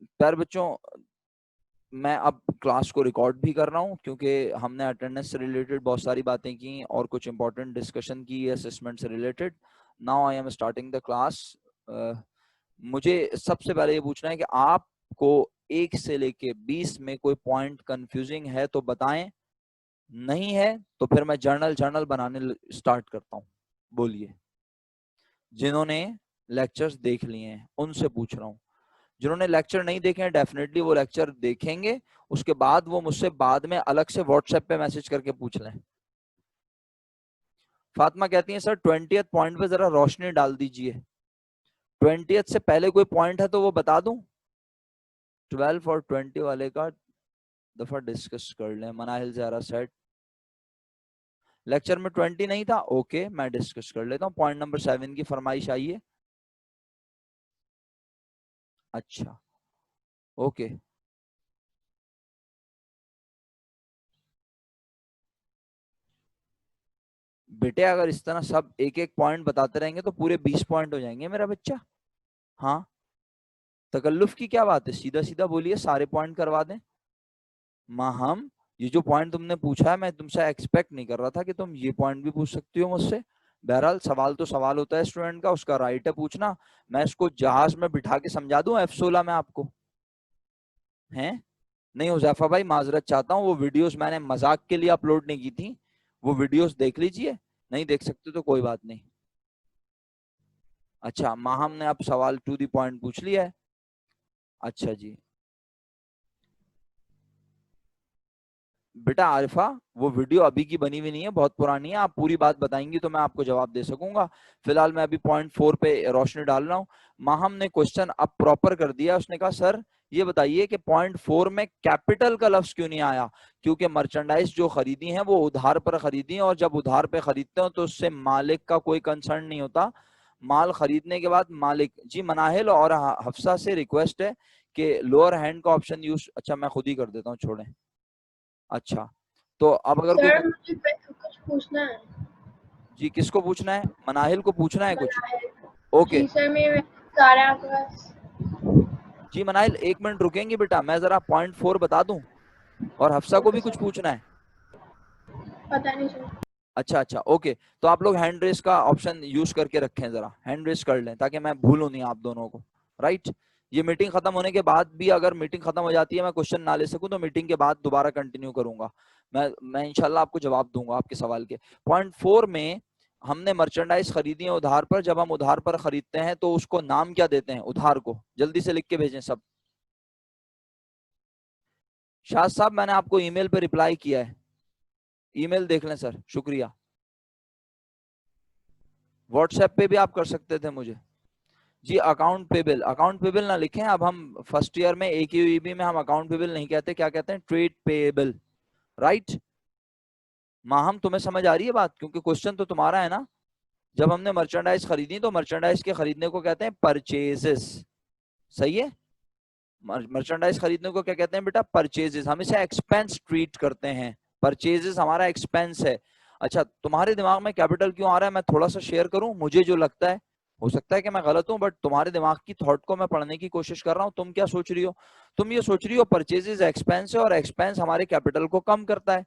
प्यारे बच्चों, मैं अब क्लास को रिकॉर्ड भी कर रहा हूँ क्योंकि हमने अटेंडेंस से रिलेटेड बहुत सारी बातें की और कुछ इंपॉर्टेंट डिस्कशन की असेसमेंट से related. Now I am starting the class. मुझे सबसे पहले ये पूछना है कि आपको 1 से लेके 20 में कोई पॉइंट कंफ्यूजिंग है तो बताएं, नहीं है तो फिर मैं जर्नल बनाने स्टार्ट करता हूँ। बोलिए। जिन्होंने लेक्चर्स देख लिए हैं उनसे पूछ रहा हूँ, जिन्होंने लेक्चर नहीं देखे हैं डेफिनेटली वो लेक्चर देखेंगे, उसके बाद वो मुझसे बाद में अलग से व्हाट्सएप पे मैसेज करके पूछ लें। फातिमा कहती है सर 20th पॉइंट पे जरा रोशनी डाल दीजिए। 20th से पहले कोई पॉइंट है तो वो बता दूं। 12 और 20 वाले का दफा डिस्कस कर लें। मनाहिल ज़ारा सेट लेक्चर में 20 नहीं था, ओके मैं डिस्कस कर लेता हूँ। पॉइंट नंबर 7 की फरमाइश आई है। अच्छा ओके, बेटे अगर इस तरह सब एक एक पॉइंट बताते रहेंगे तो पूरे 20 पॉइंट हो जाएंगे मेरा बच्चा। हाँ, तकल्लुफ की क्या बात है, सीधा सीधा बोलिए, सारे पॉइंट करवा दें। माहम, ये जो पॉइंट तुमने पूछा है मैं तुमसे एक्सपेक्ट नहीं कर रहा था कि तुम ये पॉइंट भी पूछ सकती हो मुझसे। बहरहाल सवाल तो सवाल होता है स्टूडेंट का, उसका राइट है पूछना। मैं इसको जहाज में बिठा के समझा दूं F16 में आपको हैं? नहीं हुजैफा भाई, माजरत चाहता हूँ, वो वीडियोस मैंने मजाक के लिए अपलोड नहीं की थी, वो वीडियोस देख लीजिए। नहीं देख सकते तो कोई बात नहीं। अच्छा, माहम ने अब सवाल टू दी पॉइंट पूछ लिया है। अच्छा जी बेटा आरिफा, वो वीडियो अभी की बनी हुई नहीं है, बहुत पुरानी है। आप पूरी बात बताएंगी तो मैं आपको जवाब दे सकूंगा। फिलहाल मैं अभी पॉइंट 4 पे रोशनी डाल रहा हूँ। माहम ने क्वेश्चन अब प्रॉपर कर दिया। उसने कहा सर ये बताइए कि पॉइंट 4 में कैपिटल का लफ्ज क्यों नहीं आया? क्योंकि मर्चेंडाइज जो खरीदी है वो उधार पर खरीदी है, और जब उधार पे खरीदते हो तो उससे मालिक का कोई कंसर्न नहीं होता। माल खरीदने के बाद मालिक जी। मनाहिल और हफ्सा से रिक्वेस्ट है कि लोअर हैंड का ऑप्शन यूज, अच्छा मैं खुद ही कर देता हूँ, छोड़ें। अच्छा, तो अब अगर कोई सर मुझे कुछ पूछना है। जी, किसको पूछना है? मनाहिल को पूछना है कुछ? मनाहिल। ओके जी सर, मेरे सारे आपके पास। जी। मनाहिल 1 मिनट रुकेंगे बेटा, मैं जरा पॉइंट 4 बता दूं, और हफ्सा को ओके भी कुछ सर। पूछना है। पता नहीं सर। अच्छा अच्छा ओके, तो आप लोग हैंड रेस का ऑप्शन यूज करके रखें, जरा हैंड रेस कर लें ताकि मैं भूलूं नहीं आप दोनों को। राइट, ये मीटिंग खत्म होने के बाद भी अगर मीटिंग खत्म हो जाती है मैं क्वेश्चन ना ले सकूं तो मीटिंग के बाद दोबारा कंटिन्यू करूंगा। मैं इंशाल्लाह आपको जवाब दूंगा आपके सवाल के। पॉइंट 4 में हमने मर्चेंडाइज खरीदी है उधार पर। जब हम उधार पर खरीदते हैं तो उसको नाम क्या देते हैं उधार को? जल्दी से लिख के भेजें सब। शाह साहब मैंने आपको ईमेल पे रिप्लाई किया है, ईमेल देख लें सर, शुक्रिया। व्हाट्सएप पे भी आप कर सकते थे मुझे। जी अकाउंट पेबल, अकाउंट पेबल ना लिखें, अब हम फर्स्ट ईयर में AQEB में हम अकाउंट पेबल नहीं कहते, क्या कहते हैं? Trade payable. राइट, माहम तुम्हें समझ आ रही है बात? क्योंकि क्वेश्चन तो तुम्हारा है ना। जब हमने मर्चेंडाइज खरीदी तो मर्चेंडाइज के खरीदने को कहते हैं परचेजेस। सही है, मर्चेंडाइज खरीदने को क्या कहते हैं बेटा? परचेजेस। हम इसे एक्सपेंस ट्रीट करते हैं, परचेजेस हमारा एक्सपेंस है। अच्छा, तुम्हारे दिमाग में कैपिटल क्यों आ रहा है मैं थोड़ा सा शेयर करूं, मुझे जो लगता है, हो सकता है कि मैं गलत हूं, बट तुम्हारे दिमाग की थॉट को मैं पढ़ने की कोशिश कर रहा हूं। तुम क्या सोच रही हो? तुम ये सोच रही हो परचेजेस एक्सपेंस है और एक्सपेंस हमारे कैपिटल को कम करता है।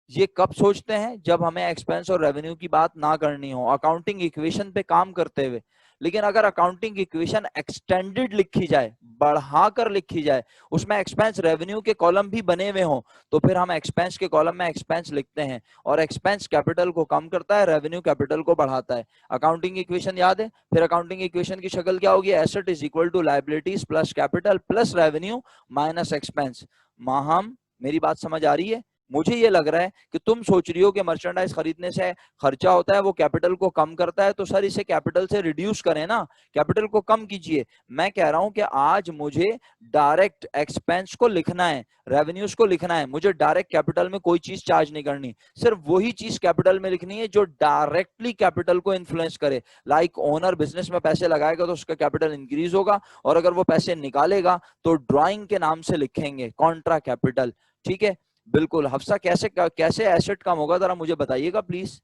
ये कब सोचते हैं? जब हमें एक्सपेंस और रेवेन्यू की बात ना करनी हो, अकाउंटिंग इक्वेशन पे काम करते हुए। लेकिन अगर अकाउंटिंग इक्वेशन एक्सटेंडेड लिखी जाए, बढ़ाकर लिखी जाए, उसमें एक्सपेंस रेवेन्यू के कॉलम भी बने हुए हों, तो फिर हम एक्सपेंस के कॉलम में एक्सपेंस लिखते हैं, और एक्सपेंस कैपिटल को कम करता है, रेवेन्यू कैपिटल को बढ़ाता है। अकाउंटिंग इक्वेशन याद है? फिर अकाउंटिंग इक्वेशन की शक्ल क्या होगी? Asset is equal to liabilities plus capital plus revenue minus expense. Maham, मेरी बात समझ आ रही है? मुझे ये लग रहा है कि तुम सोच रही हो कि मर्चेंडाइज खरीदने से खर्चा होता है वो कैपिटल को कम करता है, तो सर इसे कैपिटल से रिड्यूस करें ना, कैपिटल को कम कीजिए। मैं कह रहा हूं कि आज मुझे डायरेक्ट एक्सपेंस को लिखना है, रेवेन्यूज को लिखना है, मुझे डायरेक्ट कैपिटल में कोई चीज चार्ज नहीं करनी, सिर्फ वही चीज कैपिटल में लिखनी है जो डायरेक्टली कैपिटल को इन्फ्लुएंस करे। लाइक ओनर बिजनेस में पैसे लगाएगा तो उसका कैपिटल इंक्रीज होगा, और अगर वो पैसे निकालेगा तो ड्रॉइंग के नाम से लिखेंगे कॉन्ट्रा कैपिटल। ठीक है, बिल्कुल। हफ्सा कैसे कैसे एसेट कम होगा जरा मुझे बताइएगा प्लीज।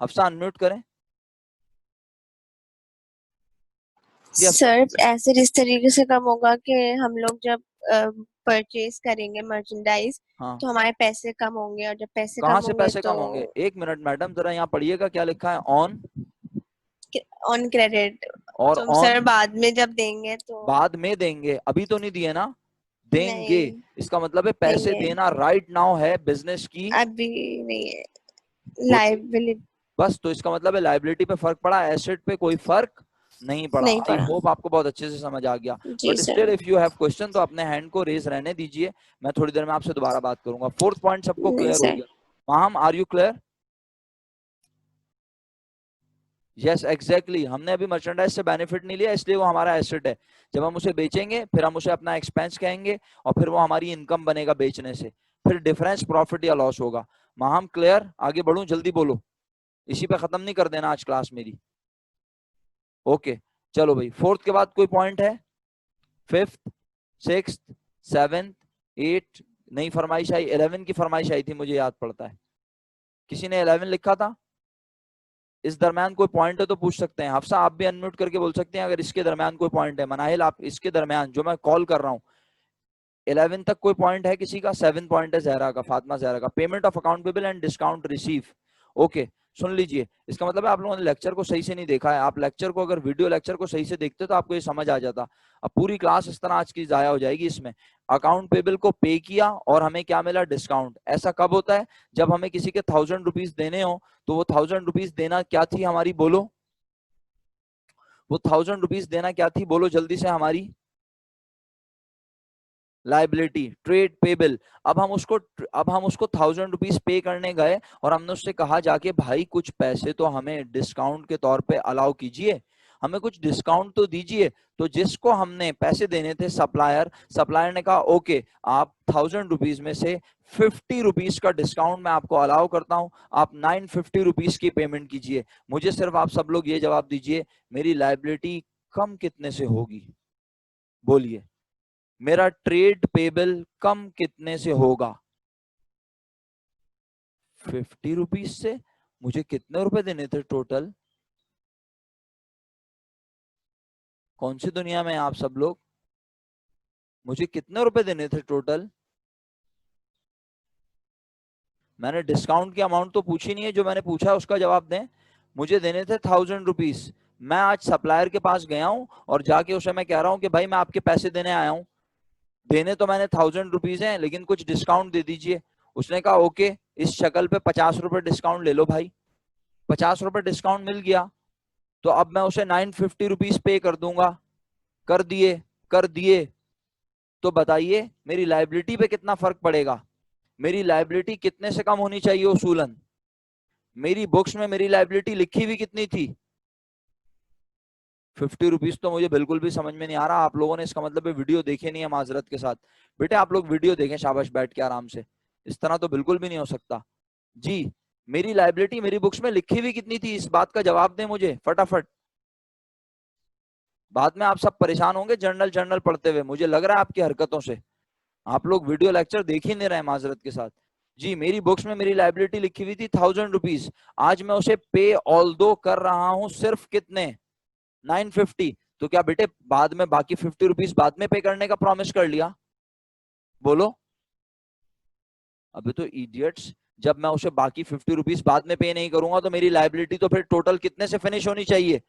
हफ्सा अनम्यूट करें। जी सर ऐसे इस तरीके से कम होगा कि हम लोग जब परचेज करेंगे मर्चेंडाइज हाँ, तो हमारे पैसे कम होंगे, और जब पैसे कहाँ कम से होंगे पैसे तो कम होंगे? एक मिनट मैडम, जरा यहाँ पढ़िएगा क्या लिखा है, ऑन ऑन क्रेडिट। और तो ऑन सर बाद में जब देंगे तो बाद में देंगे, अभी तो नहीं दिए ना, देंगे। नहीं इसका मतलब है पैसे देंगे, देना राइट नाउ है बिजनेस की अभी नहीं है वो लाइबिलिटी। बस, तो इसका मतलब है लाइबिलिटी पे फर्क पड़ा, एसेट पे कोई फर्क नहीं पड़ा। नहीं आई पड़ा। होप आपको बहुत अच्छे से समझ आ गया। जी but sir. Still if you have question तो अपने हैंड को रेज रहने दीजिए, मैं थोड़ी देर में आपसे दोबारा बात करूंगा। फोर्थ पॉइंट सबको नहीं क्लियर हो सर। गया? Maham, are you clear? Yes exactly, हमने अभी मर्चेंडाइज से बेनिफिट नहीं लिया, इसलिए वो हमारा एसेट है। जब हम उसे बेचेंगे फिर हम उसे अपना एक्सपेंस कहेंगे और फिर वो हमारी इनकम बनेगा बेचने से, फिर डिफरेंस प्रॉफिट या लॉस होगा। माहम क्लियर? आगे बढ़ूं? जल्दी बोलो, इसी पे खत्म नहीं कर देना आज क्लास मेरी। ओके चलो भाई, फोर्थ के बाद कोई पॉइंट है? फिफ्थ, सिक्स्थ, सेवेंथ, एट, नई फरमाइश आई, 11 की फरमाइश आई थी, मुझे याद पड़ता है। किसी ने 11 लिखा था? इस दरमियान कोई पॉइंट है तो पूछ सकते हैं। हफ्सा आप भी अनम्यूट करके बोल सकते हैं अगर इसके दरमियान कोई पॉइंट है। मनाहिल आप इसके दरमियान जो मैं कॉल कर रहा हूँ 11 तक कोई पॉइंट है किसी का? 7 पॉइंट है जहरा का, फातिमा जहरा का, payment of account payable and discount receive. Okay सुन लीजिए, इसका मतलब है आप लोगों ने लेक्चर को सही से नहीं देखा है। आप लेक्चर को, अगर वीडियो लेक्चर को सही से देखते तो आपको ये समझ आ जाता। अब पूरी क्लास इस तरह आज की जाया हो जाएगी इसमें। अकाउंट पेबल को पे किया और हमें क्या मिला? डिस्काउंट। ऐसा कब होता है? जब हमें किसी के 1000 रुपीज देने हो, तो वो 1000 रुपीज देना क्या थी हमारी? बोलो, वो 1000 रुपीज देना क्या थी? बोलो जल्दी से, हमारी लाइबिलिटी, ट्रेड पेबल। अब हम उसको 1000 रुपीज पे करने गए और हमने उससे कहा जाके, भाई कुछ पैसे तो हमें डिस्काउंट के तौर पे अलाउ कीजिए, हमें कुछ डिस्काउंट तो दीजिए। तो जिसको हमने पैसे देने थे, सप्लायर ने कहा ओके, आप 1000 रुपीज में से 50 रुपीज का डिस्काउंट मैं आपको अलाउ करता हूं, आप 950 रुपीज की पेमेंट कीजिए। मुझे सिर्फ आप सब लोग ये जवाब दीजिए, मेरी लाइबिलिटी कम कितने से होगी? बोलिए, मेरा ट्रेड पेबल कम कितने से होगा? 50 रुपीज से। मुझे कितने रुपए देने थे टोटल? कौन सी दुनिया में आप सब लोग? मुझे कितने रुपए देने थे टोटल? मैंने डिस्काउंट की अमाउंट तो पूछी नहीं है, जो मैंने पूछा है उसका जवाब दें। मुझे देने थे 1000 रुपीज। मैं आज सप्लायर के पास गया हूं और जाके उसे मैं कह रहा हूं कि भाई मैं आपके पैसे देने आया हूं, देने तो मैंने 1000 रुपीज है लेकिन कुछ डिस्काउंट दे दीजिए। उसने कहा ओके, इस शक्ल पे 50 रुपए डिस्काउंट ले लो भाई। 50 रुपए डिस्काउंट मिल गया, तो अब मैं उसे 950 रुपीज पे कर दूंगा। कर दिए? कर दिए। तो बताइए मेरी लाइबिलिटी पे कितना फर्क पड़ेगा? मेरी लाइबिलिटी कितने से कम होनी चाहिए उसूलन? मेरी बुक्स में मेरी लाइबिलिटी लिखी हुई कितनी थी? 50 रुपीज। तो मुझे बिल्कुल भी समझ में नहीं आ रहा, आप लोगों ने इसका मतलब वीडियो देखे नहीं है माजरत के साथ। बेटे आप लोग वीडियो देखें शाबाश, बैठ के आराम से, इस तरह तो बिल्कुल भी नहीं हो सकता। जी, मेरी लाइबिलिटी मेरी बुक्स में लिखी हुई कितनी थी? इस बात का जवाब दें मुझे फटाफट। बाद में आप सब परेशान होंगे जर्नल जर्नल पढ़ते हुए, मुझे लग रहा है आपकी हरकतों से। आप लोग वीडियो लेक्चर देख ही नहीं रहे माजरत के साथ। जी, मेरी बुक्स में मेरी लाइबिलिटी लिखी हुई थी 1000 रुपीज। आज मैं उसे पे ऑल दो कर रहा हूं सिर्फ कितने? 950। तो क्या बेटे बाद में बाकी 50 रुपीज बाद में पे करने का प्रॉमिस कर लिया? बोलो। अभी तो इडियट्स, जब मैं उसे बाकी 50 रुपीज बाद में पे नहीं करूंगा तो मेरी लाइबिलिटी तो फिर टोटल कितने से फिनिश होनी चाहिए?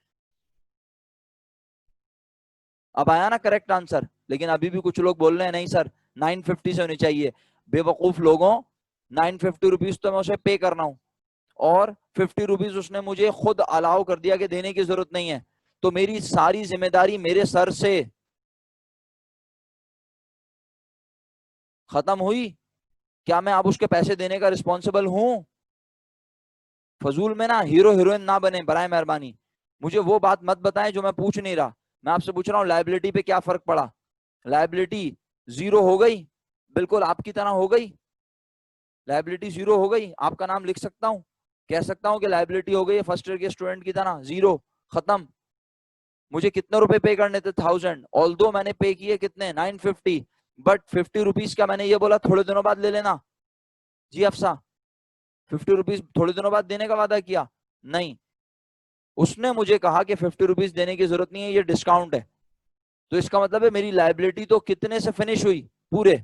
अब आया ना करेक्ट आंसर? लेकिन अभी भी कुछ लोग बोल रहे हैं नहीं सर 950 से होनी चाहिए। बेवकूफ लोगों, 950 रुपीज तो मैं उसे पे करना हूं और 50 रुपीज उसने मुझे खुद अलाउ कर दिया कि देने की जरूरत नहीं है, तो मेरी सारी जिम्मेदारी मेरे सर से खत्म हुई। क्या मैं अब उसके पैसे देने का रिस्पॉन्सिबल हूं? फजूल में ना हीरो हीरोइन ना बने बराए मेहरबानी। मुझे वो बात मत बताएं जो मैं पूछ नहीं रहा। मैं आपसे पूछ रहा हूं लाइबिलिटी पे क्या फर्क पड़ा? लाइबिलिटी जीरो हो गई, बिल्कुल आपकी तरह हो गई। लाइबिलिटी जीरो हो गई, आपका नाम लिख सकता हूं, कह सकता हूं कि लाइबिलिटी हो गई फर्स्ट ईयर के स्टूडेंट की तरह जीरो, खत्म। मुझे कितने रुपए पे करने थे? 1000। ऑल्दो मैंने पे किए कितने? 950। बट 50 रुपीज का मैंने ये बोला थोड़े दिनों बाद ले लेना। जी अफसा, 50 रुपीज थोड़े दिनों बाद देने का वादा किया? नहीं, उसने मुझे कहा कि 50 रुपीज देने की जरूरत नहीं है, ये डिस्काउंट है। तो इसका मतलब है मेरी लायबिलिटी तो कितने से फिनिश हुई? पूरे।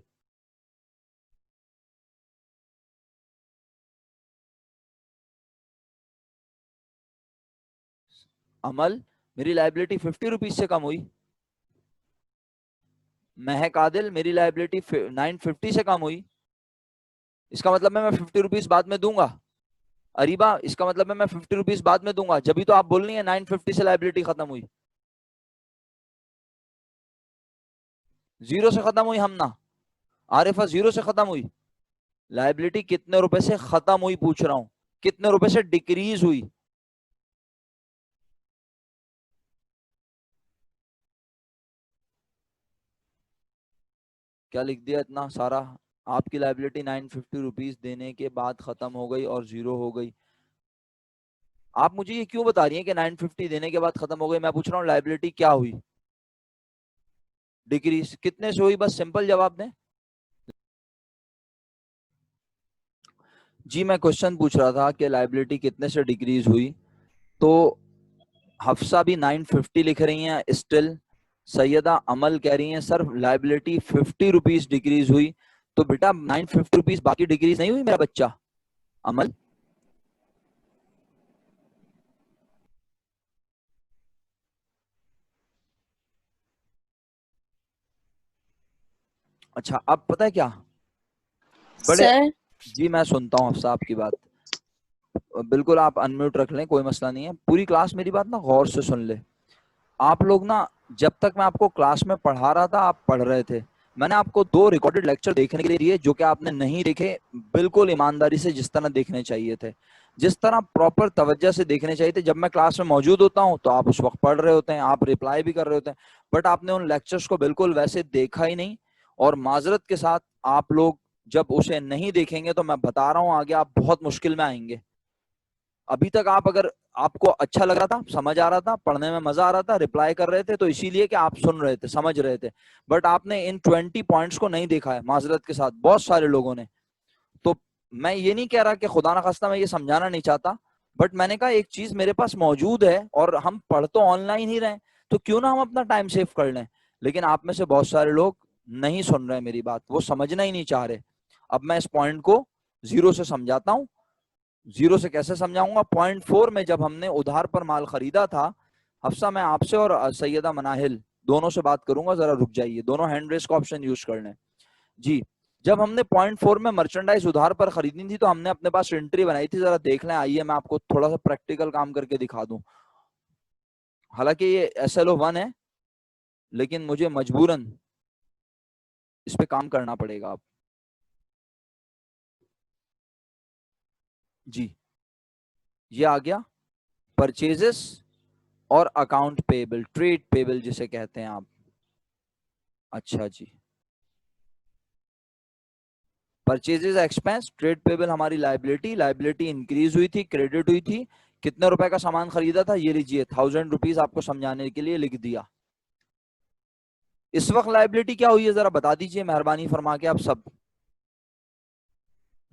अमल, मेरी लायबिलिटी 50 रुपीज से कम हुई। महक आदिल, मेरी लायबिलिटी 950 से कम हुई। इसका मतलब है मैं 50 रुपीज बाद में दूंगा। अरीबा, इसका मतलब है मैं 50 रुपीज बाद में दूंगा, जब भी तो आप बोल रही है 950 से लायबिलिटी खत्म हुई। जीरो से खत्म हुई हम ना। आरिफा, जीरो से खत्म हुई। लायबिलिटी कितने रुपए से खत्म हुई पूछ रहा हूं, कितने रुपए से डिक्रीज हुई? क्या लिख दिया इतना सारा? आपकी लायबिलिटी 950 रुपीज देने के बाद खत्म हो गई और जीरो हो गई। आप मुझे ये क्यों बता रही हैं कि 950 देने के बाद खत्म हो गई? मैं पूछ रहा हूँ लायबिलिटी क्या हुई? डिक्रीज कितने से हुई? बस सिंपल जवाब दें। जी मैं क्वेश्चन पूछ रहा था कि लायबिलिटी कितने से डिक्रीज हुई, तो हफ्सा भी 950 लिख रही हैं स्टिल। सैयदा अमल कह रही हैं सर लायबिलिटी 50 रुपीज डिक्रीज हुई। तो बेटा 950 रुपीज बाकी डिक्रीज नहीं हुई मेरा बच्चा अमल? अच्छा, अब पता है क्या बड़े। सर जी मैं सुनता हूँ हफ्सा आपकी बात। बिल्कुल आप अनम्यूट रख लें, कोई मसला नहीं है। पूरी क्लास मेरी बात ना गौर से सुन ले। आप लोग ना, जब तक मैं आपको क्लास में पढ़ा रहा था आप पढ़ रहे थे। मैंने आपको 2 रिकॉर्डेड लेक्चर देखने के लिए दिए जो कि आपने नहीं देखे, बिल्कुल ईमानदारी से जिस तरह देखने चाहिए थे, जिस तरह प्रॉपर तवज्जो से देखने चाहिए थे। जब मैं क्लास में मौजूद होता हूं तो आप उस वक्त पढ़ रहे होते हैं, आप रिप्लाई भी कर रहे होते हैं, बट आपने उन लेक्चर्स को बिल्कुल वैसे देखा ही नहीं। और माजरत के साथ आप लोग जब उसे नहीं देखेंगे तो मैं बता रहा हूं आगे आप बहुत मुश्किल में आएंगे। अभी तक आप अगर आपको अच्छा लग रहा था, समझ आ रहा था, पढ़ने में मजा आ रहा था, रिप्लाई कर रहे थे, तो इसीलिए कि आप सुन रहे थे, समझ रहे थे। बट आपने इन 20 पॉइंट्स को नहीं देखा है माजरत के साथ, बहुत सारे लोगों ने। तो मैं ये नहीं कह रहा कि खुदा ना खास्ता मैं ये समझाना नहीं चाहता, बट मैंने कहा एक चीज मेरे पास मौजूद है और हम पढ़ तो ऑनलाइन ही रहे, तो क्यों ना हम अपना टाइम सेव कर लें। लेकिन आप में से बहुत सारे लोग नहीं सुन रहे मेरी बात, वो समझना ही नहीं चाह रहे। अब मैं इस पॉइंट को जीरो से समझाता हूँ। जीरो से कैसे समझाऊंगा? पॉइंट 4 में जब हमने उधार पर माल खरीदा था, हफ्सा मैं आपसे और सैयदा मनाहिल दोनों से बात करूंगा, जरा रुक जाइए, दोनों हैंड रेस का ऑप्शन यूज कर लें। जी, जब हमने पॉइंट 4 में मर्चेंडाइज उधार पर खरीदनी थी तो हमने अपने पास एंट्री बनाई थी, जरा देख लें। आइए मैं आपको थोड़ा सा प्रैक्टिकल काम करके दिखा दूं। हालांकि ये SLO1 है, लेकिन मुझे मजबूरन इस पे काम करना पड़ेगा। अब जी, ये आ गया परचेजेस और अकाउंट पेबल, ट्रेड पेबल जिसे कहते हैं आप। अच्छा जी, परचेजेस एक्सपेंस, ट्रेड पेबल हमारी लायबिलिटी, लायबिलिटी इंक्रीज हुई थी, क्रेडिट हुई थी। कितने रुपए का सामान खरीदा था? ये लीजिए 1000 रुपीज, आपको समझाने के लिए लिख दिया। इस वक्त लायबिलिटी क्या हुई है जरा बता दीजिए मेहरबानी फरमा के। आप सब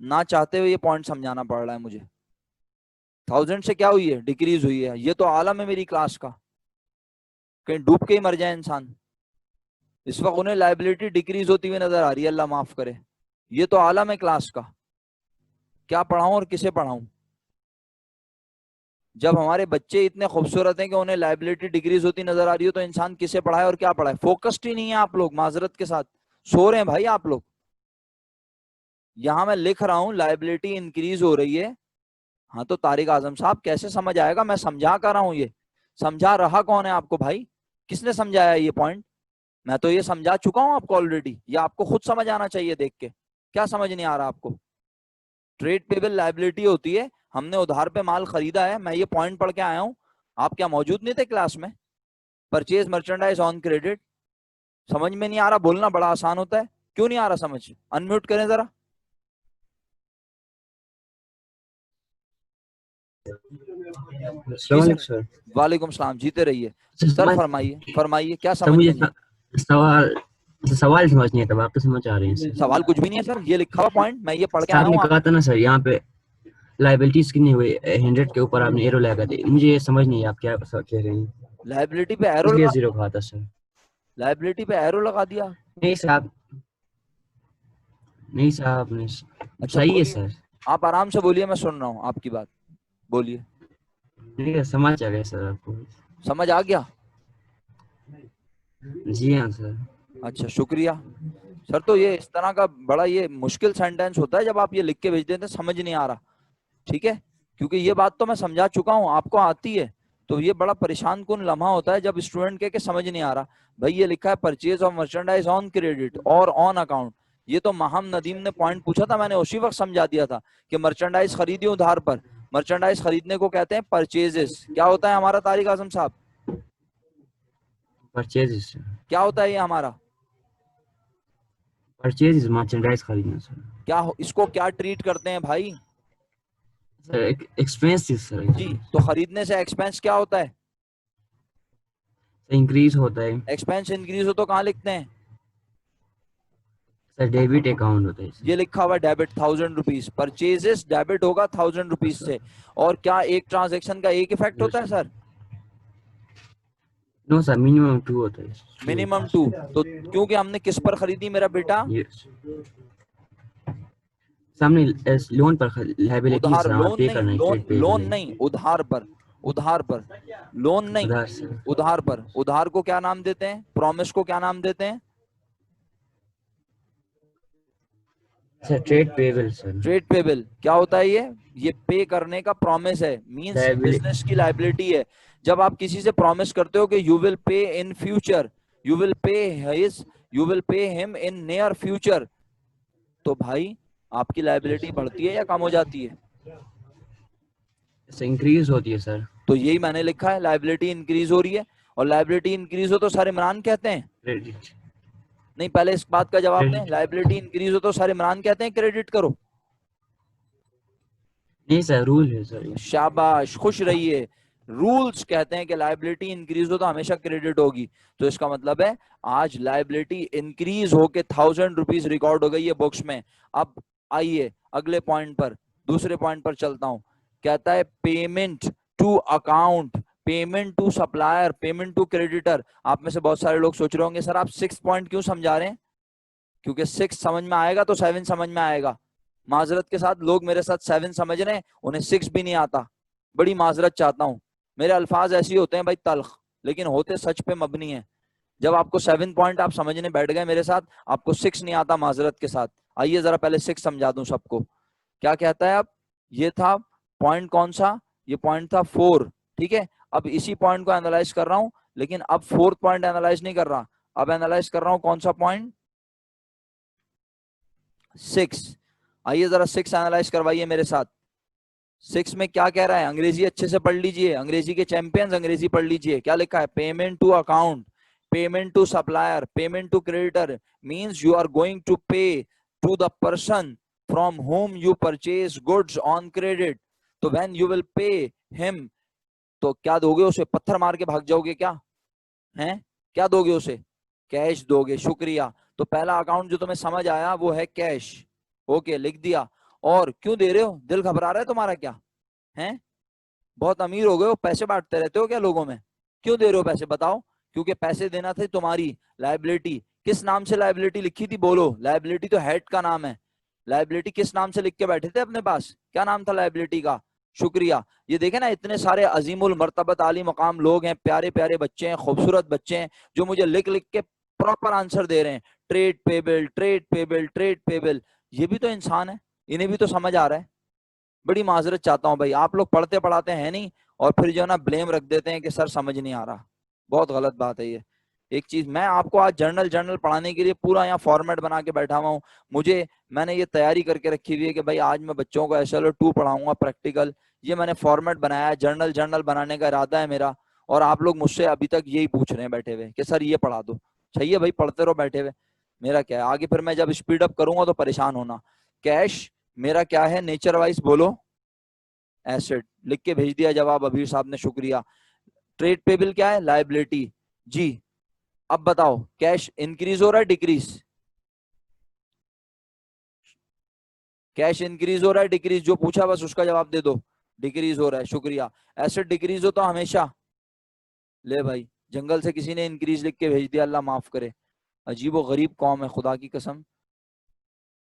ना चाहते हुए ये पॉइंट समझाना पड़ रहा है मुझे। 1000 से क्या हुई है? डिक्रीज हुई है। ये तो आलम है मेरी क्लास का, कहीं डूब के ही मर जाए इंसान। इस वक्त उन्हें लायबिलिटी डिक्रीज होती हुई नजर आ रही है, अल्लाह माफ करे। ये तो आलम है क्लास का, क्या पढ़ाऊं और किसे पढ़ाऊं? जब हमारे बच्चे इतने खूबसूरत हैं कि उन्हें लायबिलिटी डिक्रीज होती नजर आ रही हो, तो इंसान किसे पढ़ाए और क्या पढ़ाए? फोकस्ड ही नहीं है आप लोग, माजरत के साथ सो रहे हैं भाई आप लोग। यहां मैं लिख रहा हूं लायबिलिटी इंक्रीज हो रही है। हाँ तो तारिक आजम साहब कैसे समझ आएगा? मैं समझा कर रहा हूं। ये समझा रहा कौन है आपको भाई? किसने समझाया ये पॉइंट? मैं तो ये समझा चुका हूं आपको ऑलरेडी, ये आपको खुद समझ आना चाहिए देख के। क्या समझ नहीं आ रहा आपको? ट्रेड पेबल लायबिलिटी होती है, हमने उधार पे माल खरीदा है, मैं ये पॉइंट पढ़ के आया हूं। आप क्या मौजूद नहीं थे क्लास में? Purchase merchandise on credit. समझ में नहीं आ रहा? बोलना बड़ा आसान होता है, क्यों नहीं आ रहा समझ? अनम्यूट करें जरा। सर वालेकुम सलाम, जीते रहिए सर। फरमाइए फरमाइए, क्या सर समझ मुझे में नहीं? सवाल सवाल समझ नहीं आता, आप तो समझ आ रहे हैं सर। सवाल कुछ भी नहीं है सर, ये लिखा हुआ पॉइंट मैं ये पढ़ के सर आया आपने हूँ। कहा था ना सर यहाँ पे, लाइबिलिटीज कितनी हुई 100 के ऊपर आपने एरो लगा दी, मुझे ये समझ नहीं है आप क्या कह रहे हैं, लाइबिलिटी पे एरो इसलिए लगा, जीरो कहा था सर। लाइबिलिटी पे एरो लगा दिया। नहीं साहब, नहीं साहब नहीं, अच्छा सही है बोलिए, सर। आप आराम से बोलिए, मैं सुन रहा हूँ आपकी बात, बोलिए। नहीं है, समझ आ गया सर आपको। समझ आ गया? जी हाँ सर। अच्छा शुक्रिया सर। तो ये इस तरह का बड़ा ये मुश्किल सेंटेंस होता है जब आप ये लिख के भेज देते हैं, समझ नहीं आ रहा, ठीक है, क्योंकि ये बात तो मैं समझा चुका हूँ, आपको आती है, तो ये बड़ा परेशान कुन लम्हा होता है जब स्टूडेंट कह के समझ नहीं आ रहा। भाई ये लिखा है purchase of merchandise on credit और ऑन अकाउंट, ये तो महम नदीम ने पॉइंट पूछा था, मैंने उसी वक्त समझा दिया था कि मर्चेंडाइज खरीदी उधार पर, मर्चेंडाइज खरीदने को कहते हैं परचेजेस। क्या होता है हमारा तारिक आजम साहब, परचेज सर, क्या होता है ये हमारा, परचेज मर्चेंडाइज खरीदना सर। इसको क्या ट्रीट करते हैं भाई? सर एक्सपेंसिव सर, जी, तो खरीदने से एक्सपेंस क्या होता है? इंक्रीज होता है एक्सपेंस इंक्रीज हो तो कहाँ लिखते हैं? सर, डेबिट अकाउंट होता है सर। ये लिखा हुआ डेबिट 1000 रुपीज, परचेजेस डेबिट होगा 1000 रुपीज से। और क्या एक ट्रांजेक्शन का एक इफेक्ट होता है सर? नो सर, मिनिमम 2 होता है। मिनिमम 2। तो क्योंकि हमने किस पर खरीदी मेरा बेटा? यस, सामने लोन पर लायबिलिटी उधार, सर, हमारा लोन पे नहीं, करना है, लोन ट्रेड पेबल लोन है। नहीं, उधार पर, उधार पर, लोन नहीं, उधार सर, उधार पर। उधार को क्या नाम देते हैं? प्रॉमिस को क्या नाम देते हैं? Sir trade payable sir. Trade payable क्या होता है? ये पे करने का प्रॉमिस है, मींस बिजनेस की लायबिलिटी है। जब आप किसी से प्रॉमिस करते हो कि you will pay in future, you will pay his, you will pay him in near future, तो भाई आपकी लायबिलिटी बढ़ती है या कम हो जाती है? इंक्रीज होती है सर। तो यही मैंने लिखा है, लायबिलिटी इंक्रीज हो रही है। और लायबिलिटी इंक्रीज हो तो सर इमरान कहते हैं, क्रेडिट, नहीं पहले इस बात का जवाब दें, क्रेडिट लायबिलिटी इंक्रीज हो तो सर इमरान कहते हैं क्रेडिट करो। नहीं सर, रूल है सर। शाबाश, खुश रहिए। रूल्स कहते हैं कि लायबिलिटी इंक्रीज हो तो हमेशा क्रेडिट होगी। तो इसका मतलब है आज लायबिलिटी इंक्रीज होके 1000 रुपीज रिकॉर्ड हो गई है बुक्स में। अब आइए अगले पॉइंट पर, दूसरे पॉइंट पर चलता हूं। कहता है payment to account, payment to supplier, payment to creditor. आप में से बहुत सारे लोग सोच रहे होंगे सर आप 6 पॉइंट क्यों समझा रहे हैं? क्योंकि 6 समझ में आएगा तो 7 समझ में आएगा। माजरत के साथ लोग मेरे साथ 7 समझ रहे हैं, उन्हें 6 भी नहीं आता, बड़ी माजरत चाहता हूं। मेरे अल्फाज ऐसे होते हैं भाई तल्ख, लेकिन होते सच पे मबनी है। जब आपको 7 पॉइंट आप समझने बैठ गए मेरे साथ, आपको 6 नहीं आता माजरत के साथ। आइए जरा पहले 6 समझा दूं सबको। क्या कहता है? अब ये था पॉइंट कौन सा? ये पॉइंट था 4, ठीक है। अब इसी पॉइंट को एनालाइज कर रहा हूं, लेकिन अब 4th पॉइंट एनालाइज नहीं कर रहा, अब एनालाइज कर रहा हूं कौन सा पॉइंट? 6। आइए जरा 6 एनालाइज करवाइए मेरे साथ। 6 में क्या कह रहा है? अंग्रेजी अच्छे से पढ़ लीजिए, अंग्रेजी के चैंपियंस अंग्रेजी पढ़ लीजिए। क्या लिखा है? Payment to account, payment to supplier, payment to creditor means you are going to pay to the person from whom you purchase goods on credit। तो when you will pay him, तो क्या दोगे उसे? पत्थर मार के भाग जाओगे क्या? हैं? क्या दोगे उसे? कैश दोगे। शुक्रिया। तो पहला अकाउंट जो तुम्हें समझ आया वो है कैश। ओके, लिख दिया। और क्यों दे रहे हो? दिल घबरा रहा है तुम्हारा क्या? हैं? बहुत अमीर हो गए हो, पैसे बांटते रहते हो क्या लोगों में? क्यों दे रहे हो पैसे बताओ? क्योंकि पैसे देना थे तुम्हारी लायबिलिटी। किस नाम से लायबिलिटी लिखी थी? बोलो। लायबिलिटी तो हेड का नाम है। लायबिलिटी किस नाम से लिख के बैठे थे अपने पास? क्या नाम था लायबिलिटी का? शुक्रिया। ये देखे ना, इतने सारे अजीमुल मर्तबत आली मकाम लोग हैं, प्यारे प्यारे बच्चे हैं, खूबसूरत बच्चे हैं, जो मुझे लिख लिख के प्रॉपर आंसर दे रहे हैं। Trade payable, trade payable, trade payable. ये भी तो इंसान है, इन्हें भी तो समझ आ रहा है। बड़ी माजरत चाहता हूं भाई, आप लोग पढ़ते पढ़ाते हैं नहीं, और फिर जो है ना ब्लेम रख देते हैं कि सर समझ नहीं आ रहा। बहुत गलत बात है ये। एक चीज, मैं आपको आज जर्नल जर्नल पढ़ाने के लिए पूरा यहाँ फॉर्मेट बना के बैठा हुआ हूँ। मैंने ये तैयारी करके रखी हुई है कि भाई आज मैं बच्चों को SL2 पढ़ाऊंगा प्रैक्टिकल। ये मैंने फॉर्मेट बनाया है, जर्नल जर्नल बनाने का इरादा है मेरा। और आप लोग मुझसे अभी तक यही पूछ रहे हैं बैठे हुए कि सर ये पढ़ा दो। चाहिए भाई, पढ़ते रहो बैठे हुए। मेरा क्या है आगे, फिर मैं जब स्पीड अप करूंगा तो परेशान होना। कैश मेरा क्या है नेचर वाइज? बोलो। एसेट। लिख के भेज दिया जवाब अभी साहब ने, शुक्रिया। ट्रेड पेबल क्या है? लायबिलिटी। जी, अब बताओ कैश इंक्रीज हो रहा है डिक्रीज? कैश इंक्रीज हो रहा है डिक्रीज, जो पूछा बस उसका जवाब दे दो। डिक्रीज हो रहा है, शुक्रिया। एसेट डिक्रीज हो तो हमेशा, ले भाई जंगल से किसी ने इंक्रीज लिख के भेज दिया, अल्लाह माफ करे, अजीबो गरीब कौम है खुदा की कसम।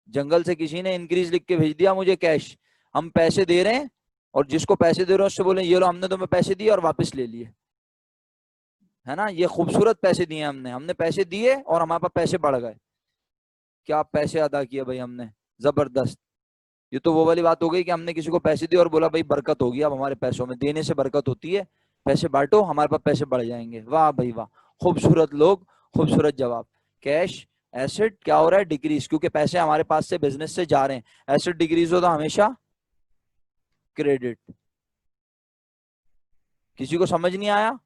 जंगल से किसी ने इंक्रीज लिख के भेज दिया मुझे कैश, हम पैसे दे रहे हैं और जिसको पैसे दे रहे हैं उससे बोले ये लो हमने तुम्हें पैसे दिए और वापस ले लिए, है ना, ये खूबसूरत पैसे दिए हमने, हमने पैसे दिए और हमारे पास पैसे बढ़ गए। क्या पैसे अदा किए भाई हमने, जबरदस्त। ये तो वो वाली बात हो गई कि हमने किसी को पैसे दिए और बोला भाई बरकत होगी अब हमारे पैसों में, देने से बरकत होती है, पैसे बांटो हमारे पास पैसे बढ़ जाएंगे। वाह भाई वाह, खूबसूरत लोग, खूबसूरत जवाब। कैश एसेट क्या हो रहा है, डिक्रीज, क्योंकि पैसे हमारे पास से बिजनेस से जा रहे हैं। एसेट डिक्रीज हो तो हमेशा क्रेडिट। किसी को समझ नहीं आया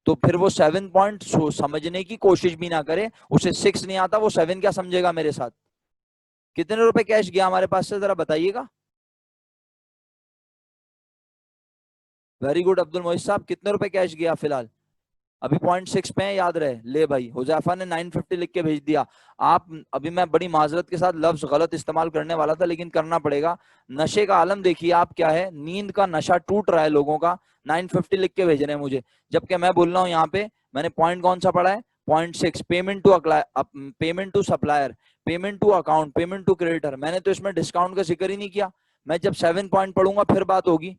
तो फिर वो 7 पॉइंट समझने की कोशिश भी ना करे, उसे 6 नहीं आता, वो 7 क्या समझेगा मेरे साथ। कितने रुपए कैश गया हमारे पास से, जरा बताइएगा। वेरी गुड अब्दुल मोहित साहब, कितने रुपए कैश गया फिलहाल, अभी 0.6 पे है, याद रहे। ले भाई हुजैफा ने 950 लिख के भेज दिया। आप अभी, मैं बड़ी माजरत के साथ लफ्ज गलत इस्तेमाल करने वाला था लेकिन करना पड़ेगा। नशे का आलम देखिए आप क्या है, नींद का नशा टूट रहा है लोगों का। 950 लिख के भेज रहे हैं मुझे, जबकि मैं बोल रहा हूँ यहाँ पे, मैंने पॉइंट कौन सा पढ़ा है, 0.6, payment to supplier, payment to account, payment to creditor. मैंने तो इसमें डिस्काउंट का जिक्र ही नहीं किया। मैं जब 7 पॉइंट पढ़ूंगा फिर बात होगी।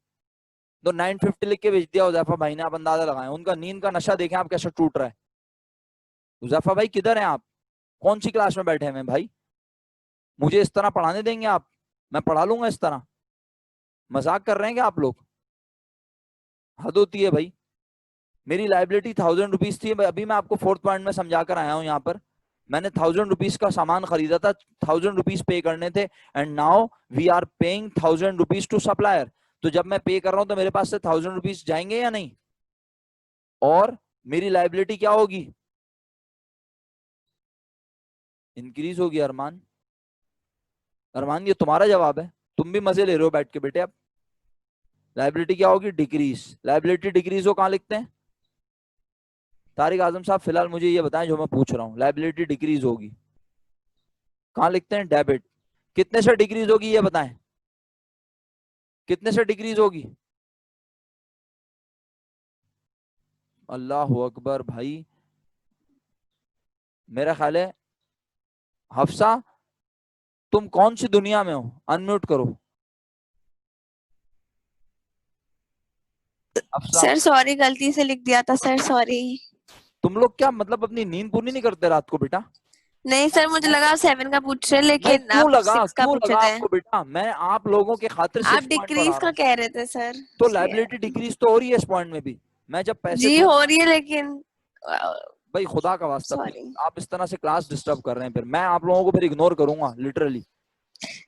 तो 950 लिख के भेज दिया हुजैफा भाई ने, आप अंदाजा लगाएं उनका नींद का नशा देखें आप कैसे टूट रहा है। हुजैफा भाई किधर हैं आप, कौन सी क्लास में बैठे हैं भाई, मुझे इस तरह पढ़ाने देंगे आप, मैं पढ़ा लूंगा इस तरह, मजाक कर रहे हैं क्या आप लोग, हद होती है भाई। मेरी लाइबिलिटी 1000 रुपीज थी, अभी मैं आपको 4th पॉइंट में समझा कर आया हूँ यहाँ पर। मैंने 1000 रुपीज का सामान खरीदा था, 1000 रुपीज पे करने थे, and now we are paying 1000 rupees to supplier. तो जब मैं पे कर रहा हूं तो मेरे पास से 1000 रुपीज जाएंगे या नहीं, और मेरी लाइबिलिटी क्या होगी, इंक्रीज होगी। अरमान, अरमान ये तुम्हारा जवाब है, तुम भी मजे ले रहे हो बैठ के बेटे। अब लाइबिलिटी क्या होगी, डिक्रीज। लाइबिलिटी डिक्रीज हो कहां लिखते हैं, तारिक आजम साहब फिलहाल मुझे ये बताएं जो मैं पूछ रहा हूँ, लाइबिलिटी डिक्रीज होगी कहां लिखते हैं, डेबिट। कितने से डिक्रीज होगी ये बताएं, कितने से डिक्रीज होगी, अल्लाह अकबर भाई। मेरा ख्याल है हफ्सा तुम कौन सी दुनिया में हो, अनम्यूट करो हफ्सा। सर सॉरी, गलती से लिख दिया था सर, सॉरी। तुम लोग क्या मतलब अपनी नींद पूरी नहीं करते रात को बेटा। नहीं सर, मुझे लगा आप 7 का पूछ रहे, नहीं लेकिन क्यों आप लगा, 6 का क्यों पूछे लगा थे। आपको बेटा, मैं आप लोगों के खातिर आप 6 पॉइंट पढ़ा डिक्रीज रहा का हूँ। कह रहे थे सर, तो इसलिए। लाइबिलिटी डिक्रीज तो हो रही है इस पॉइंट में भी, मैं जब पैसे जी दूं हो रही है, लेकिन भाई खुदा का वास्ता सॉरी। प्लीज, आप इस तरह से क्लास डिस्टर्ब कर रहे हैं, फिर मैं आप लोगों को फिर इग्नोर करूंगा लिटरली।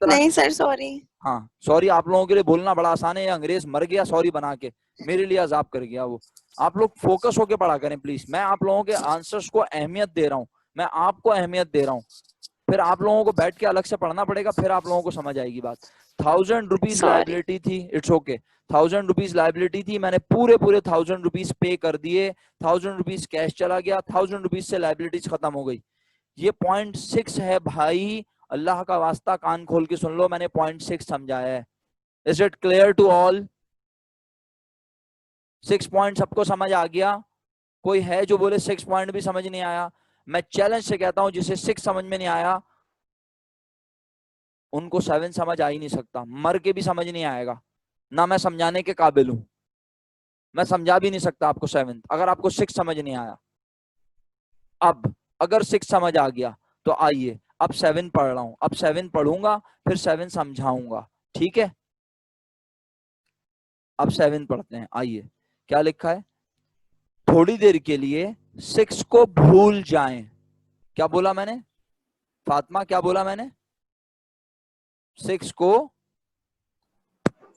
नहीं सर, सॉरी। हाँ सॉरी, आप लोगों के लिए बोलना बड़ा आसान है, ये अंग्रेज मर गया सॉरी बना के, मेरे लिए अजाब कर गया वो। आप लोग फोकस होके पढ़ा करें प्लीज, मैं आप लोगों के आंसर्स को अहमियत दे रहा हूँ, मैं आपको अहमियत दे रहा हूँ, फिर आप लोगों को बैठ के अलग से पढ़ना पड़ेगा, फिर आप लोगों को समझ आएगी बात। 1000 रुपीज सॉरी। लाइबिलिटी थी, इट्स ओके। 1000 रुपीज लाइबिलिटी थी, मैंने पूरे 1000 रुपीज पे कर दिए, 1000 रुपीज कैश चला गया, 1000 रुपीज से लाइबिलिटीज खत्म हो गई। ये 0.6 है भाई, अल्लाह का वास्ता कान खोल के सुन लो, मैंने 0.6 समझाया है। Is it clear to all, 6 point सबको समझ आ गया, कोई है जो बोले 6 पॉइंट भी समझ नहीं आया। मैं चैलेंज से कहता हूं जिसे 6 समझ में नहीं आया उनको 7 समझ आ ही नहीं सकता, मर के भी समझ नहीं आएगा, ना मैं समझाने के काबिल हूं, मैं समझा भी नहीं सकता आपको 7 अगर आपको 6 समझ नहीं आया। अब अगर 6 समझ आ गया तो आइए अब 7 पढ़ रहा हूं, अब 7 पढ़ूंगा फिर 7 समझाऊंगा, ठीक है। अब 7 पढ़ते हैं, आइए क्या लिखा है, थोड़ी देर के लिए 6 को भूल जाएं। क्या बोला मैंने फातिमा, क्या बोला मैंने, 6 को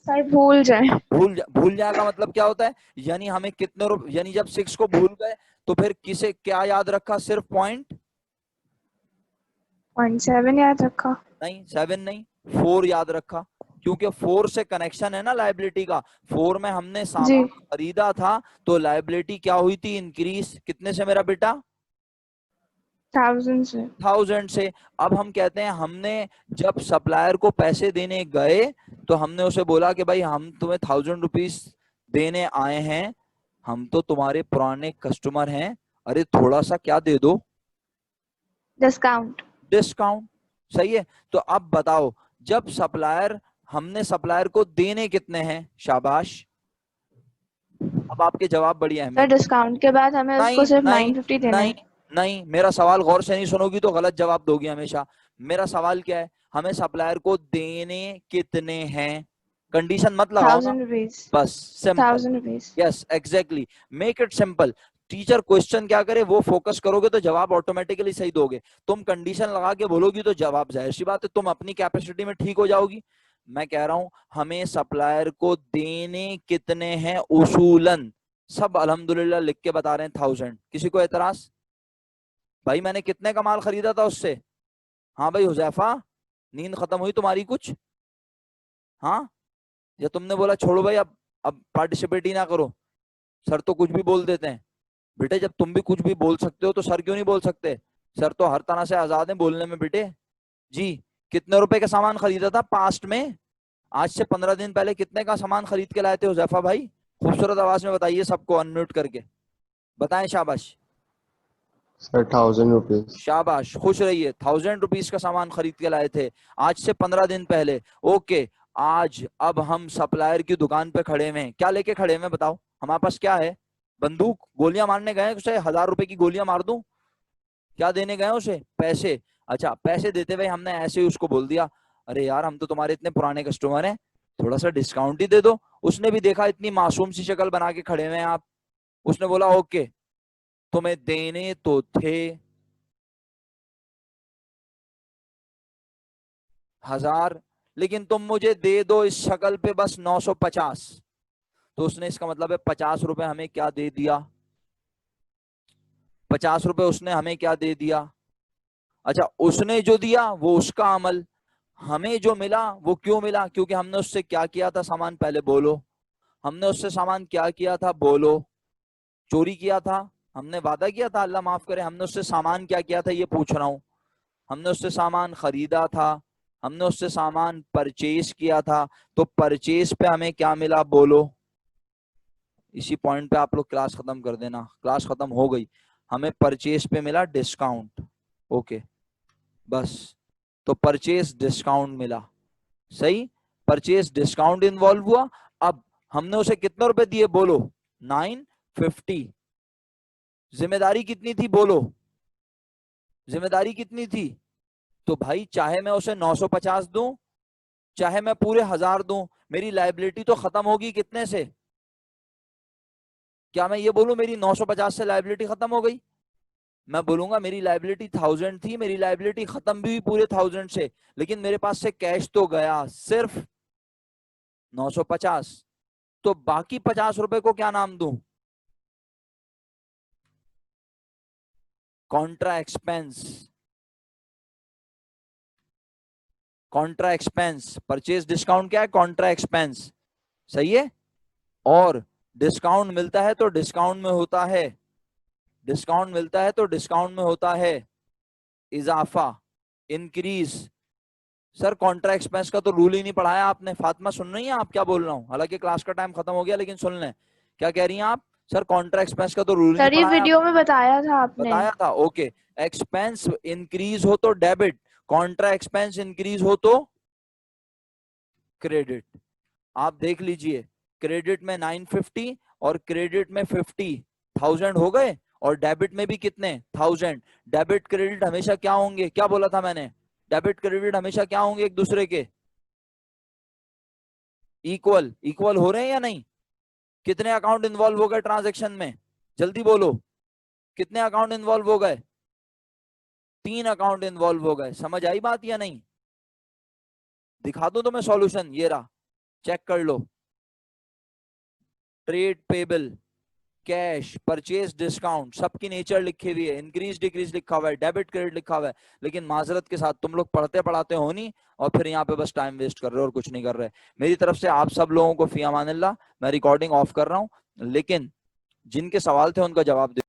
सर भूल जाए। भूल जाए का मतलब क्या होता है, यानी हमें कितने रुपए, यानी जब 6 को भूल गए तो फिर किसे क्या याद रखा, सिर्फ 0.7 याद रखा। नहीं 7 नहीं 4 याद रखा, क्योंकि 4 से कनेक्शन है ना लाइबिलिटी का। 4 में हमने जी। सामान खरीदा था तो लाइबिलिटी क्या हुई थी, इंक्रीज, कितने से मेरा बेटा, 1000 से। 1000 से। अब हम कहते हैं हमने जब सप्लायर को पैसे देने गए तो हमने उसे बोला कि भाई हम तुम्हें 1000 रुपीज देने आए हैं, हम तो तुम्हारे पुराने कस्टमर हैं, अरे थोड़ा सा क्या दे दो, डिस्काउंट। डिस्काउंट। सही है। तो अब बताओ, जब सप्लायर, हमने सप्लायर को देने कितने हैं, शाबाश। अब आपके जवाब बड़ी सर अहमियत। डिस्काउंट के बाद हमें नहीं उसको सिर्फ नहीं 950 देना नहीं है। नहीं, मेरा सवाल गौर से नहीं सुनोगी तो गलत जवाब दोगी हमेशा। मेरा सवाल क्या है, हमें सप्लायर को देने कितने हैं, कंडीशन मत लगाओ ना, 1000 रुपीज। बस simple. 1000 rupees. Yes exactly, make it simple. Teacher question क्या करे वो फोकस करोगे तो जवाब ऑटोमेटिकली सही दोगे। तुम कंडीशन लगा के बोलोगी तो जवाब, जाहिर सी बात है, तुम अपनी कैपेसिटी में ठीक हो जाओगी। मैं कह रहा हूं हमें सप्लायर को देने कितने हैं उसूलन, सब अल्हम्दुलिल्लाह लिख के बता रहे हैं 1000। किसी को एतराज? भाई मैंने कितने का माल खरीदा था उससे? हाँ भाई हुजैफा, नींद खत्म हुई तुम्हारी कुछ? हाँ, या तुमने बोला छोड़ो भाई अब पार्टिसिपेट ही ना करो, सर तो कुछ भी बोल देते हैं। बेटे जब तुम भी कुछ भी बोल सकते हो तो सर क्यों नहीं बोल सकते? सर तो हर तरह से आजाद हैं बोलने में बेटे। जी, कितने रुपए का सामान खरीदा था पास्ट में, आज से 15 दिन पहले कितने का सामान खरीद के लाए थे हुजैफा भाई? खूबसूरत आवाज में बताइए, सबको अनम्यूट करके बताएं। शाबाश सर 1000 रुपीज। शाबाश, खुश रहिए। 1000 रुपीज का सामान खरीद के लाए थे आज से 15 दिन पहले। ओके, आज अब हम सप्लायर की दुकान पे खड़े हैं, क्या लेके खड़े हैं बताओ? हमारे पास क्या है? बंदूक? गोलियां मारने गए उसे? 1000 रुपए की गोलियां मार दूं? क्या देने गए उसे? पैसे। अच्छा, पैसे देते हुए हमने ऐसे ही उसको बोल दिया, अरे यार हम तो तुम्हारे इतने पुराने कस्टमर हैं, थोड़ा सा डिस्काउंट ही दे दो। उसने भी देखा इतनी मासूम सी शक्ल बना के खड़े हुए हैं आप, उसने बोला ओके, तुम्हें देने तो थे 1000, लेकिन तुम मुझे दे दो इस शक्ल पे बस 950। तो उसने, इसका मतलब है 50 रुपए हमें क्या दे दिया, 50 रुपए उसने हमें क्या दे दिया। अच्छा, उसने जो दिया वो उसका अमल, हमें जो मिला वो क्यों मिला? क्योंकि हमने उससे क्या किया था सामान, पहले बोलो। हमने उससे सामान क्या किया था, बोलो। चोरी किया था? हमने वादा किया था, अल्लाह माफ करे। हमने उससे सामान क्या किया था ये पूछ रहा हूं। हमने उससे सामान खरीदा था, हमने उससे सामान परचेज किया था, तो परचेज पे हमें क्या मिला, बोलो। इसी पॉइंट पे आप लोग क्लास खत्म कर देना, क्लास खत्म हो गई। हमें परचेज पे मिला डिस्काउंट। ओके, बस। तो परचेज डिस्काउंट मिला, सही, परचेज डिस्काउंट इन्वॉल्व हुआ। अब हमने उसे कितने रुपए दिए, बोलो? 950। जिम्मेदारी कितनी थी, बोलो? जिम्मेदारी कितनी थी? तो भाई चाहे मैं उसे 950 दूं, चाहे मैं पूरे 1000 दूं, मेरी लायबिलिटी तो खत्म होगी कितने से? क्या मैं ये बोलूं मेरी 950 से लायबिलिटी खत्म हो गई? मैं बोलूंगा मेरी लायबिलिटी 1000 थी, मेरी लायबिलिटी खत्म भी हुई पूरे 1000 से, लेकिन मेरे पास से कैश तो गया सिर्फ 950। तो बाकी 50 रुपए को क्या नाम दूं? Contra expense. Contra expense, purchase discount क्या है, कॉन्ट्रा एक्सपेंस, सही है। और डिस्काउंट मिलता है तो डिस्काउंट में होता है, डिस्काउंट मिलता है तो डिस्काउंट में होता है इजाफा, इंक्रीज। सर कॉन्ट्रा एक्सपेंस का तो रूल ही नहीं पढ़ाया आपने। फातिमा सुन रही हैं आप क्या बोल रहा हूँ? हालांकि क्लास का टाइम खत्म हो गया, लेकिन सुन लें, क्या कह रही हैं आप? सर कॉन्ट्रा एक्सपेंस का तो रूल नहीं सर ये पढ़ाया वीडियो में बताया था आपने। बताया था, ओके। एक्सपेंस इंक्रीज हो तो डेबिट, कॉन्ट्रा एक्सपेंस इंक्रीज हो तो क्रेडिट। आप देख लीजिए, क्रेडिट में 950 और क्रेडिट में 50, 1000 हो गए, और डेबिट में भी कितने, 1000। डेबिट क्रेडिट हमेशा क्या होंगे, क्या बोला था मैंने? डेबिट क्रेडिट हमेशा क्या होंगे, एक दूसरे के इक्वल। इक्वल हो रहे हैं या नहीं? कितने अकाउंट इन्वॉल्व हो गए ट्रांजैक्शन में, जल्दी बोलो? कितने अकाउंट इन्वॉल्व हो गए? 3 अकाउंट इन्वॉल्व हो गए। समझ आई बात या नहीं? दिखा दो तो मैं सॉल्यूशन, ये रहा, चेक कर लो। Trade payable, cash, purchase discount, सबकी नेचर लिखी हुई है, इंक्रीज डिक्रीज लिखा हुआ है, डेबिट क्रेडिट लिखा हुआ है। लेकिन माजरत के साथ तुम लोग पढ़ते पढ़ाते हो नहीं, और फिर यहाँ पे बस टाइम वेस्ट कर रहे हो और कुछ नहीं कर रहे। मेरी तरफ से आप सब लोगों को फी अमानिल्लाह। मैं रिकॉर्डिंग ऑफ कर रहा हूँ, लेकिन जिनके सवाल थे उनका जवाब दे